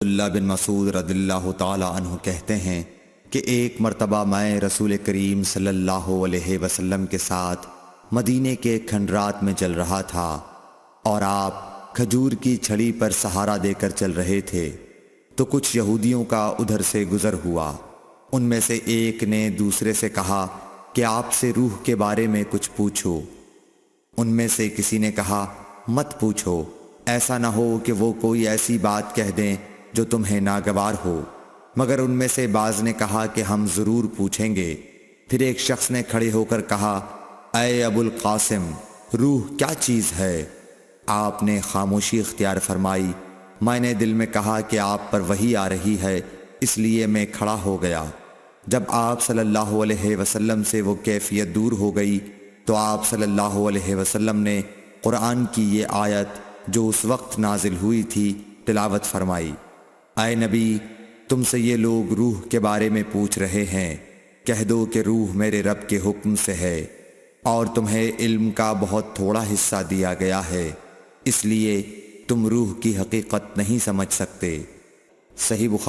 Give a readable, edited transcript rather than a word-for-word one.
اللہ بن مسعود رضی اللہ تعالی عنہ کہتے ہیں کہ ایک مرتبہ میں رسول کریم صلی اللہ علیہ وسلم کے ساتھ مدینے کے کھنڈرات میں چل رہا تھا اور آپ کھجور کی چھڑی پر سہارا دے کر چل رہے تھے تو کچھ یہودیوں کا ادھر سے گزر ہوا۔ ان میں سے ایک نے دوسرے سے کہا کہ آپ سے روح کے بارے میں کچھ پوچھو۔ ان میں سے کسی نے کہا مت پوچھو، ایسا نہ ہو کہ وہ کوئی ایسی بات کہہ دیں جو تمہیں ناگوار ہو۔ مگر ان میں سے بعض نے کہا کہ ہم ضرور پوچھیں گے۔ پھر ایک شخص نے کھڑے ہو کر کہا اے ابو القاسم، روح کیا چیز ہے؟ آپ نے خاموشی اختیار فرمائی۔ میں نے دل میں کہا کہ آپ پر وحی آ رہی ہے، اس لیے میں کھڑا ہو گیا۔ جب آپ صلی اللہ علیہ وسلم سے وہ کیفیت دور ہو گئی تو آپ صلی اللہ علیہ وسلم نے قرآن کی یہ آیت جو اس وقت نازل ہوئی تھی تلاوت فرمائی۔ اے نبی، تم سے یہ لوگ روح کے بارے میں پوچھ رہے ہیں، کہہ دو کہ روح میرے رب کے حکم سے ہے، اور تمہیں علم کا بہت تھوڑا حصہ دیا گیا ہے، اس لیے تم روح کی حقیقت نہیں سمجھ سکتے۔ صحیح بخاری۔